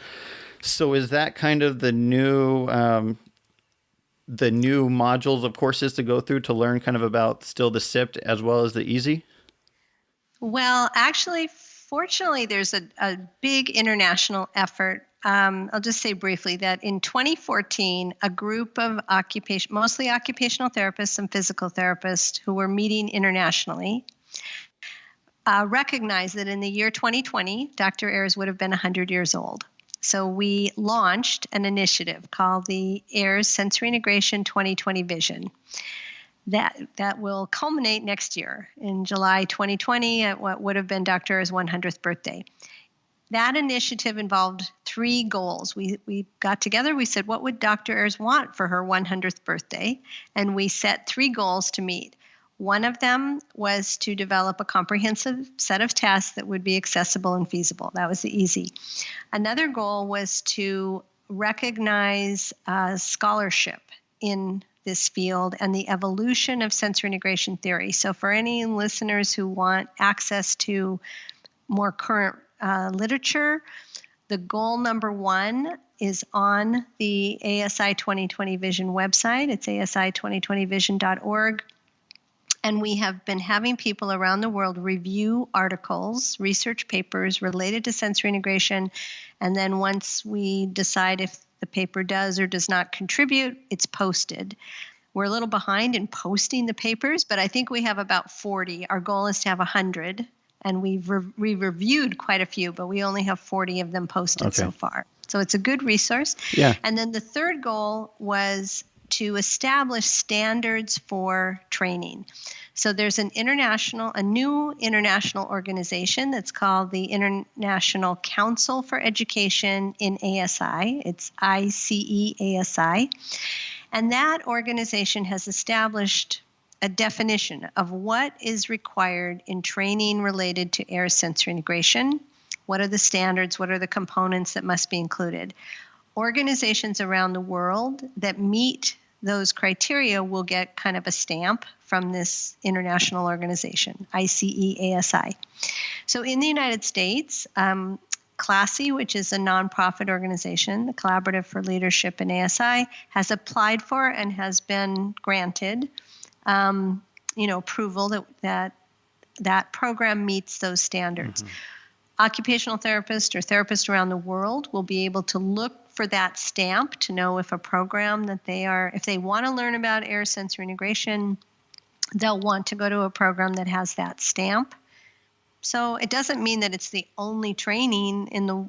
So is that kind of the new modules of courses to go through to learn kind of about still the SIPT as well as the easy? Well, actually, fortunately, there's a big international effort. I'll just say briefly that in 2014, a group of mostly occupational therapists and physical therapists who were meeting internationally recognized that in the year 2020, Dr. Ayres would have been 100 years old. So we launched an initiative called the Ayres Sensory Integration 2020 Vision. That will culminate next year in July 2020 at what would have been Dr. Ayres' 100th birthday. That initiative involved 3 goals. We got together, we said, what would Dr. Ayres want for her 100th birthday? And we set 3 goals to meet. One of them was to develop a comprehensive set of tests that would be accessible and feasible. That was the easy. Another goal was to recognize scholarship in this field and the evolution of sensory integration theory. So for any listeners who want access to more current literature, the goal number 1 is on the ASI 2020 Vision website. It's asi2020vision.org. And we have been having people around the world review articles, research papers related to sensory integration. And then once we decide if the paper does or does not contribute, it's posted. We're a little behind in posting the papers, but I think we have about 40. Our goal is to have 100. And we've reviewed quite a few, but we only have 40 of them posted so far. So it's a good resource. Yeah. And then the third goal was to establish standards for training. So there's a new international organization that's called the International Council for Education in ASI. It's ICE-ASI. And that organization has established a definition of what is required in training related to Ayres sensory integration. What are the standards? What are the components that must be included? Organizations around the world that meet those criteria will get kind of a stamp from this international organization, ICE-ASI. So in the United States, CLASI, which is a nonprofit organization, the Collaborative for Leadership in ASI, has applied for and has been granted approval that program meets those standards. Occupational therapists or therapists around the world will be able to look for that stamp to know if a program that if they want to learn about Ayres sensory integration, they'll want to go to a program that has that stamp. So it doesn't mean that it's the only training in the,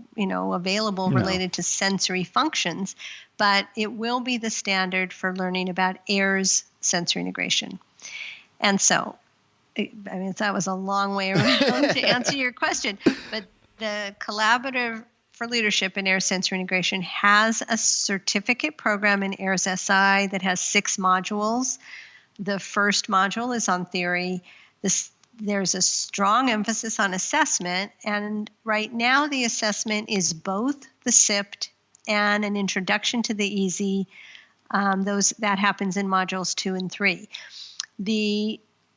available related to sensory functions, but it will be the standard for learning about Ayres sensory integration. And so, that was a long way around to answer your question, but the Collaborative for Leadership in Ayres Sensory Integration has a certificate program in Ayres SI that has 6 modules. The first module is on theory. There's a strong emphasis on assessment, and right now the assessment is both the SIPT and an introduction to the EASY. That happens in modules 2 and 3.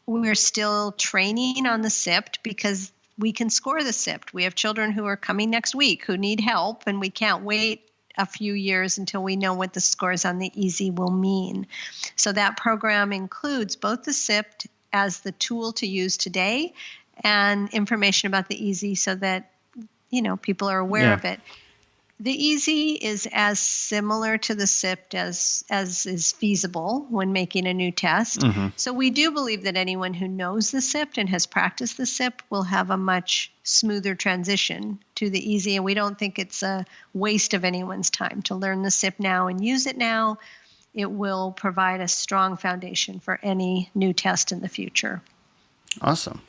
We're still training on the SIPT because we can score the SIPT. We have children who are coming next week who need help, and we can't wait a few years until we know what the scores on the EASY will mean. So that program includes both the SIPT as the tool to use today and information about the EASY so that, people are aware of it. The EASY is as similar to the SIPT as is feasible when making a new test. So we do believe that anyone who knows the SIPT and has practiced the SIPT will have a much smoother transition to the EASY, and we don't think it's a waste of anyone's time to learn the SIPT now and use it now. It will provide a strong foundation for any new test in the future. Awesome.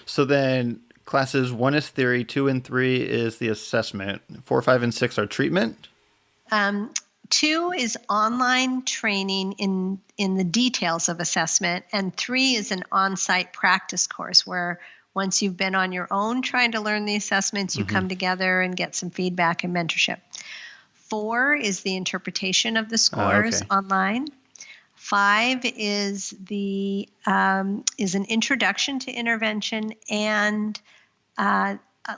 So then classes 1 is theory, 2 and 3 is the assessment, 4, 5, and 6 are treatment? 2 is online training in the details of assessment, and 3 is an on-site practice course where once you've been on your own trying to learn the assessments, you come together and get some feedback and mentorship. 4 is the interpretation of the scores online. 5 is an introduction to intervention and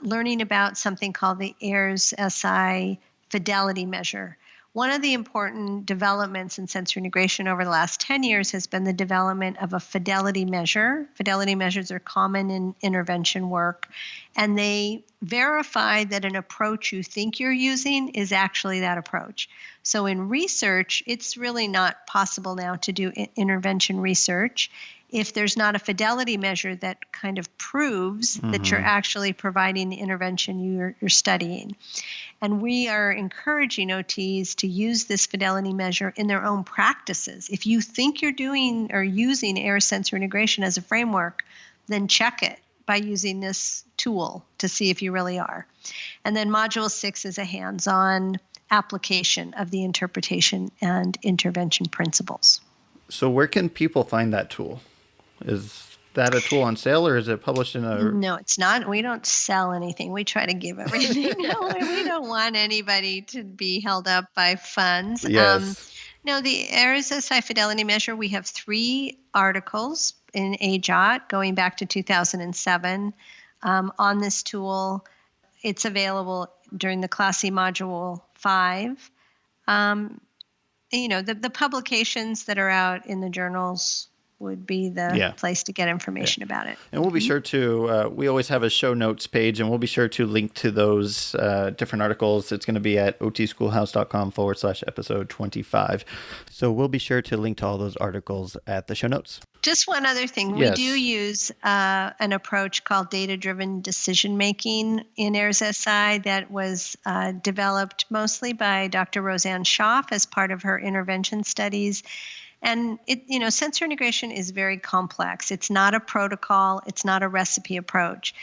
learning about something called the Ayres SI fidelity measure. One of the important developments in sensory integration over the last 10 years has been the development of a fidelity measure. Fidelity measures are common in intervention work, and they verify that an approach you think you're using is actually that approach. So in research, it's really not possible now to do intervention research if there's not a fidelity measure that kind of proves that you're actually providing the intervention you're studying. And we are encouraging OTs to use this fidelity measure in their own practices. If you think you're doing or using Ayres Sensory Integration as a framework, then check it by using this tool to see if you really are. And then Module 6 is a hands-on application of the interpretation and intervention principles. So where can people find that tool? Is that a tool on sale, or is it published in a... No, it's not. We don't sell anything. We try to give everything away. We don't want anybody to be held up by funds. Yes. No, the Ayres SI fidelity measure, we have 3 articles in AJOT going back to 2007 on this tool. It's available during the Class C Module 5. The publications that are out in the journals would be the place to get information about it. And we'll be sure to, we always have a show notes page, and we'll be sure to link to those different articles. It's going to be at otschoolhouse.com/episode 25. So we'll be sure to link to all those articles at the show notes. Just one other thing. Yes. We do use an approach called data-driven decision-making in Ayres SI that was developed mostly by Dr. Roseanne Schaaf as part of her intervention studies. And sensory integration is very complex. It's not a protocol. It's not a recipe approach.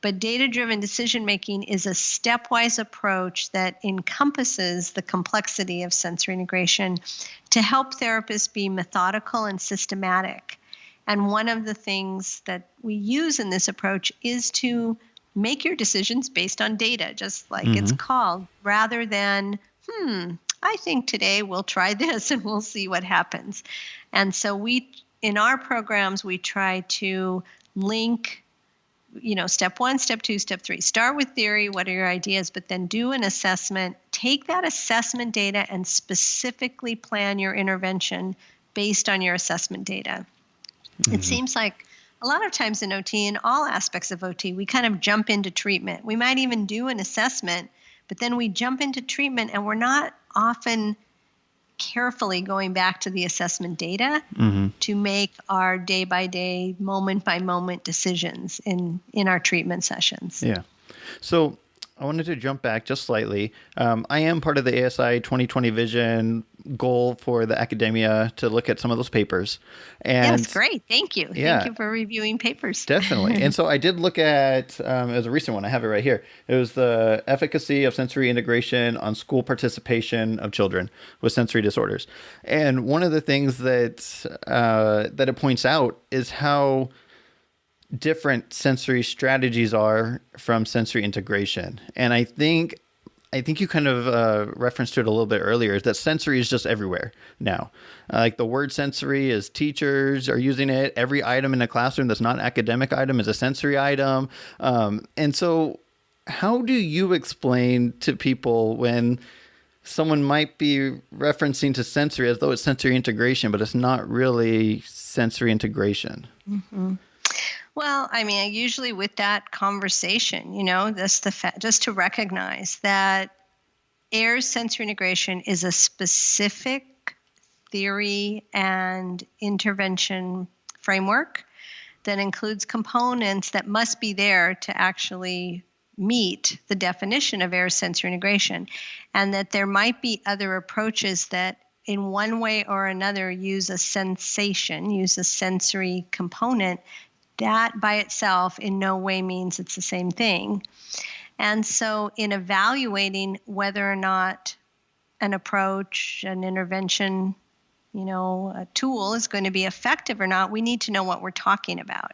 But data-driven decision-making is a stepwise approach that encompasses the complexity of sensory integration to help therapists be methodical and systematic. And one of the things that we use in this approach is to make your decisions based on data, just like it's called, rather than, I think today we'll try this and we'll see what happens. And so in our programs, we try to link, step 1, step 2, step 3. Start with theory, what are your ideas, but then do an assessment. Take that assessment data and specifically plan your intervention based on your assessment data. It seems like a lot of times in OT, in all aspects of OT, we kind of jump into treatment. We might even do an assessment, but then we jump into treatment and we're not often carefully going back to the assessment data to make our day-by-day, moment-by-moment decisions in our treatment sessions. Yeah. So I wanted to jump back just slightly. I am part of the ASI 2020 vision goal for the academia to look at some of those papers. And yes, great. Thank you. Yeah, Thank you for reviewing papers. Definitely. And so I did look at, it was a recent one. I have it right here. It was the efficacy of sensory integration on school participation of children with sensory disorders. And one of the things that it points out is how different sensory strategies are from sensory integration. And I think you kind of referenced to it a little bit earlier, is that sensory is just everywhere now. Like the word sensory is teachers are using it. Every item in a classroom that's not an academic item is a sensory item. And so how do you explain to people when someone might be referencing to sensory as though it's sensory integration, but it's not really sensory integration? Well, I mean, usually with that conversation, that's just to recognize that Ayres sensory integration is a specific theory and intervention framework that includes components that must be there to actually meet the definition of Ayres sensory integration, and that there might be other approaches that in one way or another use a sensory component. That by itself in no way means it's the same thing. And so in evaluating whether or not an approach, an intervention, a tool is going to be effective or not, we need to know what we're talking about.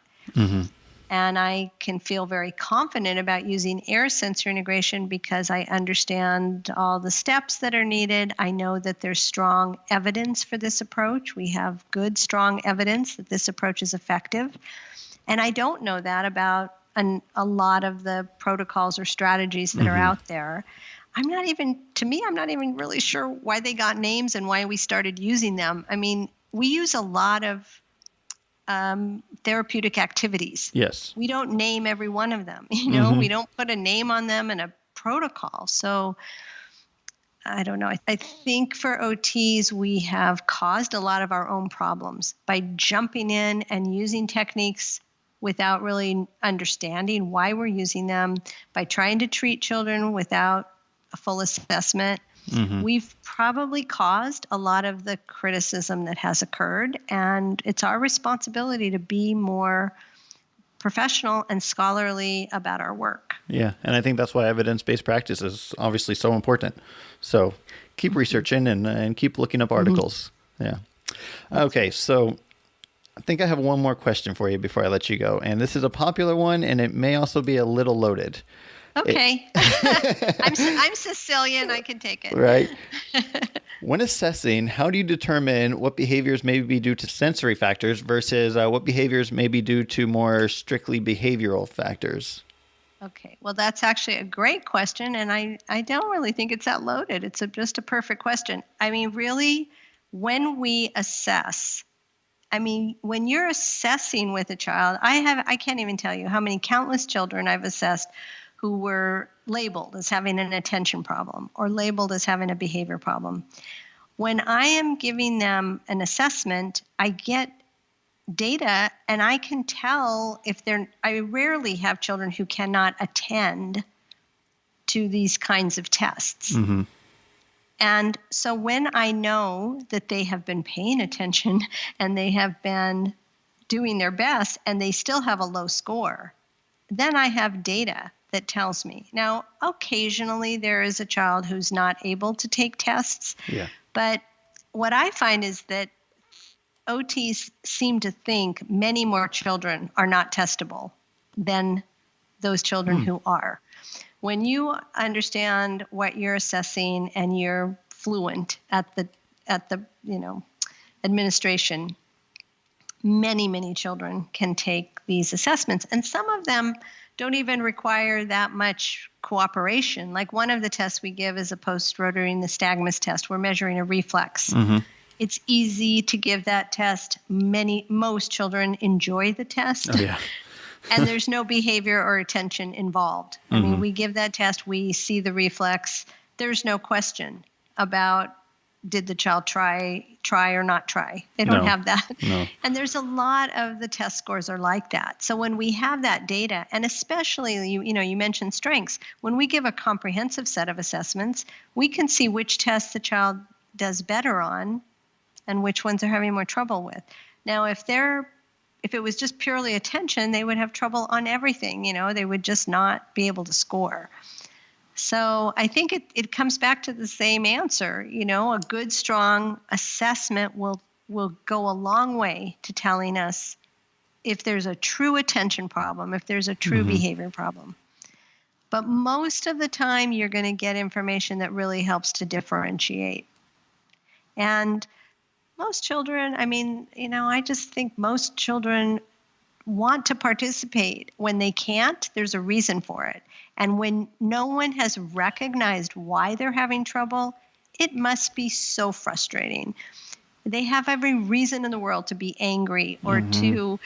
And I can feel very confident about using Ayres sensory integration because I understand all the steps that are needed. I know that there's strong evidence for this approach. We have good, strong evidence that this approach is effective. And I don't know that about a lot of the protocols or strategies that are out there. I'm not even really sure why they got names and why we started using them. I mean, we use a lot of therapeutic activities. Yes. We don't name every one of them. We don't put a name on them and a protocol. So I don't know. I think for OTs, we have caused a lot of our own problems by jumping in and using techniques without really understanding why we're using them, by trying to treat children without a full assessment. We've probably caused a lot of the criticism that has occurred, and it's our responsibility to be more professional and scholarly about our work. Yeah, and I think that's why evidence-based practice is obviously so important. So keep researching and keep looking up articles. Yeah. Okay, so I think I have one more question for you before I let you go, and this is a popular one, and it may also be a little loaded. Okay. I'm Sicilian. I can take it. Right. When assessing, how do you determine what behaviors may be due to sensory factors versus what behaviors may be due to more strictly behavioral factors? Okay. Well, that's actually a great question, and I don't really think it's that loaded. It's just a perfect question. I mean, really, when we assess, when you're assessing with a child, I can't even tell you how many countless children I've assessed who were labeled as having an attention problem or labeled as having a behavior problem. When I am giving them an assessment, I get data and I can tell I rarely have children who cannot attend to these kinds of tests. And so when I know that they have been paying attention and they have been doing their best and they still have a low score, then I have data that tells me. Now, occasionally there is a child who's not able to take tests. Yeah. But what I find is that OTs seem to think many more children are not testable than those children who are. When you understand what you're assessing and you're fluent at the administration, many children can take these assessments, and some of them don't even require that much cooperation. Like one of the tests we give is a post-rotary nystagmus test. We're measuring a reflex. It's easy to give that test. Most children enjoy the test. Oh, yeah. And there's no behavior or attention involved. I mean, we give that test, we see the reflex. There's no question about did the child try or not try. They don't have that. No. And there's a lot of the test scores are like that. So when we have that data, and especially, you mentioned strengths, when we give a comprehensive set of assessments, we can see which tests the child does better on and which ones they're having more trouble with. Now, if it was just purely attention, they would have trouble on everything. They would just not be able to score. So I think it comes back to the same answer. A good, strong assessment will go a long way to telling us if there's a true attention problem, if there's a true behavior problem. But most of the time, you're going to get information that really helps to differentiate. And most children, I just think most children want to participate. When they can't, there's a reason for it. And when no one has recognized why they're having trouble, it must be so frustrating. They have every reason in the world to be angry or to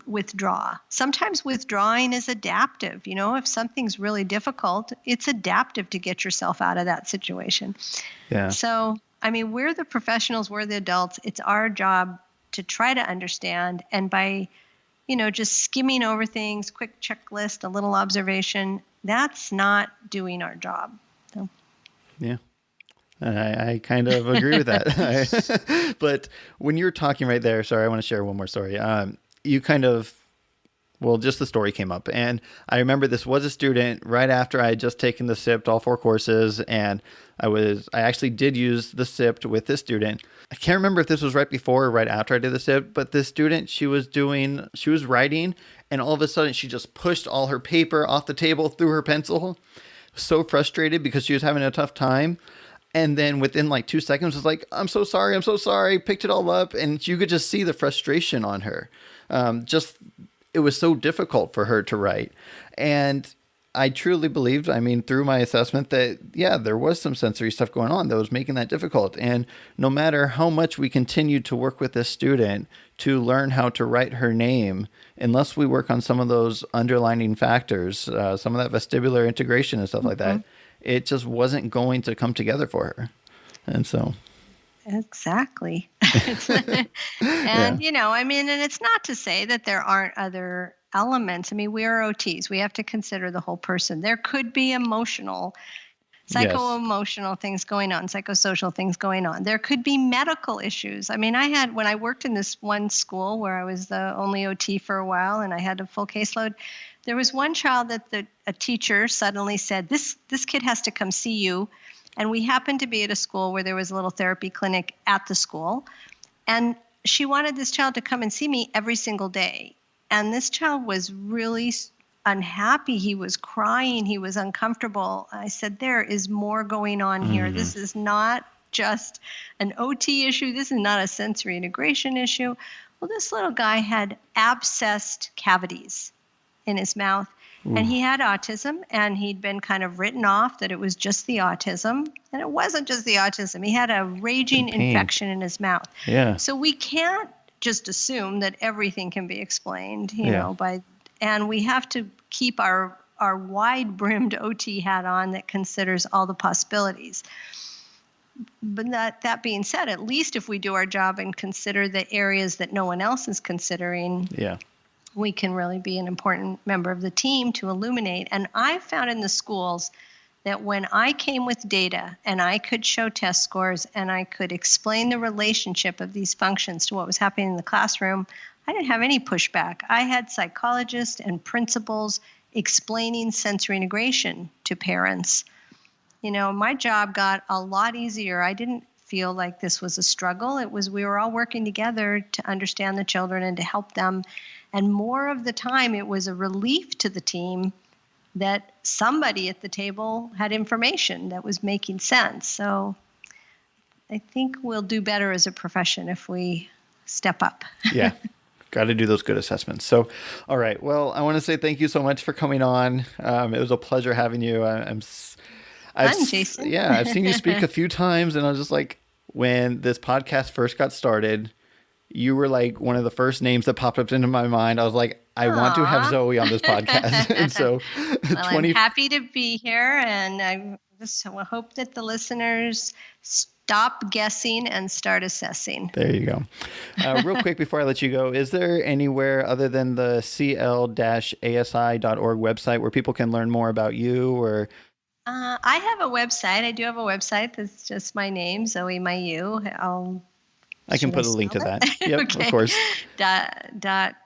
withdraw. Sometimes withdrawing is adaptive. If something's really difficult, it's adaptive to get yourself out of that situation. Yeah. So, we're the professionals, we're the adults. It's our job to try to understand. And by just skimming over things, quick checklist, a little observation, that's not doing our job. So. Yeah. I kind of agree with that. But when you're talking right there, sorry, I want to share one more story. You kind of, just the story came up. And I remember this was a student right after I had just taken the SIPT, all 4 courses. And I actually did use the SIPT with this student. I can't remember if this was right before or right after I did the SIPT, but this student, she was writing, and all of a sudden she just pushed all her paper off the table, threw her pencil. So frustrated because she was having a tough time. And then within like 2 seconds was like, I'm so sorry, picked it all up. And you could just see the frustration on her. It was so difficult for her to write. And I truly believed, through my assessment that, there was some sensory stuff going on that was making that difficult. And no matter how much we continued to work with this student to learn how to write her name, unless we work on some of those underlining factors, some of that vestibular integration and stuff like that, it just wasn't going to come together for her. And so. Exactly. Yeah. You know, I mean, and it's not to say that there aren't other elements. I mean, we are OTs. We have to consider the whole person. There could be psycho-emotional things going on, psychosocial things going on. There could be medical issues. I mean, when I worked in this one school where I was the only OT for a while and I had a full caseload, there was one child that a teacher suddenly said, this kid has to come see you. And we happened to be at a school where there was a little therapy clinic at the school. And she wanted this child to come and see me every single day. And this child was really unhappy. He was crying. He was uncomfortable. I said, there is more going on here. This is not just an OT issue. This is not a sensory integration issue. Well, this little guy had abscessed cavities in his mouth. And he had autism, and he'd been kind of written off that it was just the autism. And it wasn't just the autism. He had a raging infection in his mouth. Yeah. So we can't just assume that everything can be explained, you know, and we have to keep our wide-brimmed OT hat on that considers all the possibilities. But that being said, at least if we do our job and consider the areas that no one else is considering, we can really be an important member of the team to illuminate. And I found in the schools that when I came with data and I could show test scores and I could explain the relationship of these functions to what was happening in the classroom, I didn't have any pushback. I had psychologists and principals explaining sensory integration to parents. You know, my job got a lot easier. I didn't feel like this was a struggle. We were all working together to understand the children and to help them. And more of the time, it was a relief to the team that somebody at the table had information that was making sense. So I think we'll do better as a profession if we step up. Yeah. Got to do those good assessments. So, all right. Well, I want to say thank you so much for coming on. It was a pleasure having you. Jayson. Yeah, I've seen you speak a few times, and I was just like, when this podcast first got started, you were like one of the first names that popped up into my mind. I was like, I want to have Zoe on this podcast. And so I'm happy to be here. And I just hope that the listeners stop guessing and start assessing. There you go. Real quick before I let you go, is there anywhere other than the cl-asi.org website where people can learn more about you? Or I have a website. I do have a website that's just my name, Zoe Mailloux. I can put a link to that. Yep, okay. Of course.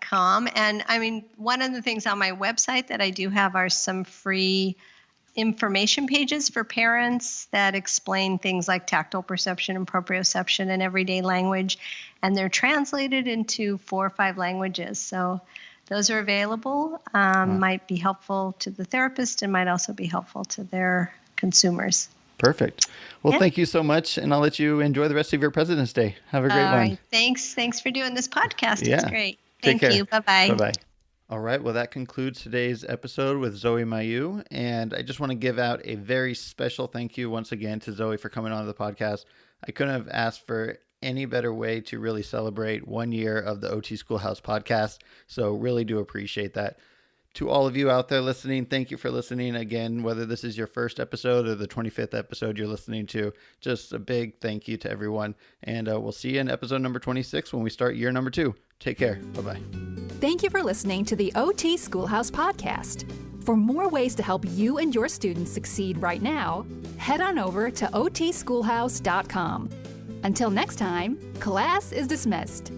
.com. And I mean, one of the things on my website that I do have are some free information pages for parents that explain things like tactile perception and proprioception and everyday language. And they're translated into 4 or 5 languages. So those are available, might be helpful to the therapist and might also be helpful to their consumers. Perfect. Well, Thank you so much. And I'll let you enjoy the rest of your President's Day. Have a great one. Right. Thanks for doing this podcast. Yeah. It's great. Take Thank care. you. Bye-bye. Bye-bye. All right. Well, that concludes today's episode with Zoe Mailloux. And I just want to give out a very special thank you once again to Zoe for coming on the podcast. I couldn't have asked for any better way to really celebrate 1 year of the OT Schoolhouse podcast. So really do appreciate that. To all of you out there listening, thank you for listening again, whether this is your first episode or the 25th episode you're listening to. Just a big thank you to everyone. And we'll see you in episode number 26 when we start year number 2. Take care. Bye-bye. Thank you for listening to the OT Schoolhouse podcast. For more ways to help you and your students succeed right now, head on over to otschoolhouse.com. Until next time, class is dismissed.